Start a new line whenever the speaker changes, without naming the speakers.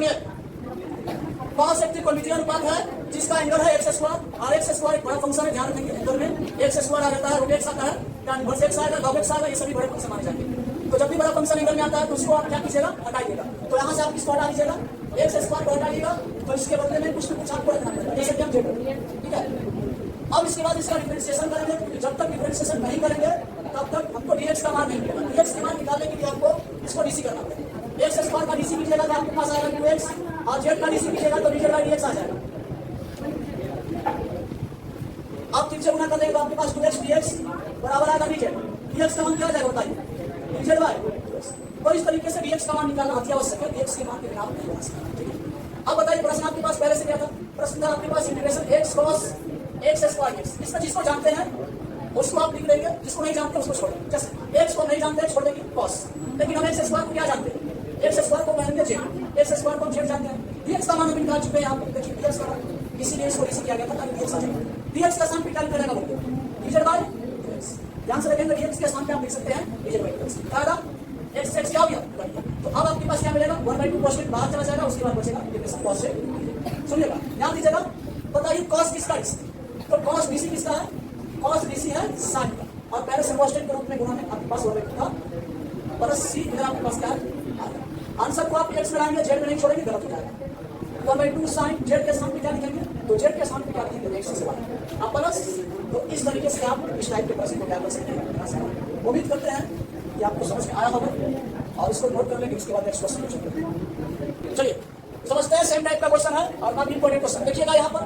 सुनिए, कॉस एक त्रिकोणमितीय अनुपात है जिसका एंगल है एक्स स्क्वायर, और एक्स स्क्वायर एक बड़ा फंक्शन है, ध्यान रखेंगे एंगल में एक्स स्क्वायर आ जाता है, रूट एक्स आता है, tan इनवर्स एक्स आएगा, log एक्स आएगा, ये सभी बड़े फंक्शन माने जाएंगे। तो जब भी बड़ा फंक्शन एंगल में आता है तो उसको आप क्या कीजिएगा, हटाइएगा। तो यहाँ से आप किसको हटा दीजिएगा, एक्स स्क्वायर को हटाइएगा, तो इसके बदले में कुछ न कुछ आपको रखना पड़ेगा, जैसे कि हम जेड, ठीक है। अब इसके बाद इसका डिफरेंशिएशन करेंगे, जब तक डिफरेंशिएशन नहीं करेंगे तब तक हमको dx का मान नहीं मिलेगा। dx का मान निकालने के लिए आपको इसको डीसी करना पड़ेगा। एक्स स्क्वायर का डीसी कीजिएगा तो आपके पास आएगा 2x, और जेड का डीसी कीजिएगा तो dz बाई dx आ जाएगा। आप 3 से गुना कर देंगे तो आपके पास 2x dx बराबर आएगा dz। dx का मान क्या आ जाएगा बताइए, dz बाई dx। तो इस तरीके से dx का मान निकालना अति आवश्यक है, dx के मान के बिना आप नहीं बना सकते, ठीक है। अब बताइए प्रश्न आपके पास पहले से क्या था, प्रश्न था आपके पास integration x cos x square x। इसमें जिसको जानते हैं उसको आप लिख देंगे, जिसको नहीं जानते उसको छोड़ देंगे। जैसे x को नहीं जानते छोड़ देंगे cos, लेकिन हम x स्क्वायर को क्या जानते हैं, x स्क्वायर को कहेंगे z, x स्क्वायर को z जानते हैं। dx का मान हम निकाल चुके हैं, यहाँ पे देखिए dx का मान, इसीलिए इसको इसी किया गया था ताकि dx आ जाए। dx का स्थान पे क्या करेगा बोलिए, dz बाई dx। ध्यान से रखेंगे, dx के स्थान पे आप लिख सकते हैं dz बाई dx। क्या आएगा, x x क्या हो गया, तो अब आपके पास क्या मिलेगा, 1/2 cos बाहर चला जाएगा, उसके बाद बचेगा इंटीग्रेशन cos से। सुनिएगा, ध्यान दीजिएगा, बताइए cos किसका है, तो cos dc किसका है, cos dc है sin का, और पहले से कांस्टेंट के रूप में गुणा में आपके पास 1/2 था प्लस c, इधर आपके पास क्या है, आंसर को आप x में लाएंगे, z में नहीं छोड़ेंगे, गलत हो जाएगा। 1/2 sin, z के स्थान पे क्या लिखेंगे, तो z के स्थान पे क्या लिखेंगे, x से बाहर आप प्लस। तो इस तरीके से आप इस टाइप के प्रश्न को क्या कर सकते हैं। उम्मीद करते हैं कि आपको समझ में आया होगा, और इसको नोट कर लेंगे, इसके बाद नेक्स्ट क्वेश्चन। चलिए समझते हैं, सेम टाइप का क्वेश्चन है और काफी इंपॉर्टेंट क्वेश्चन। देखिएगा यहाँ पर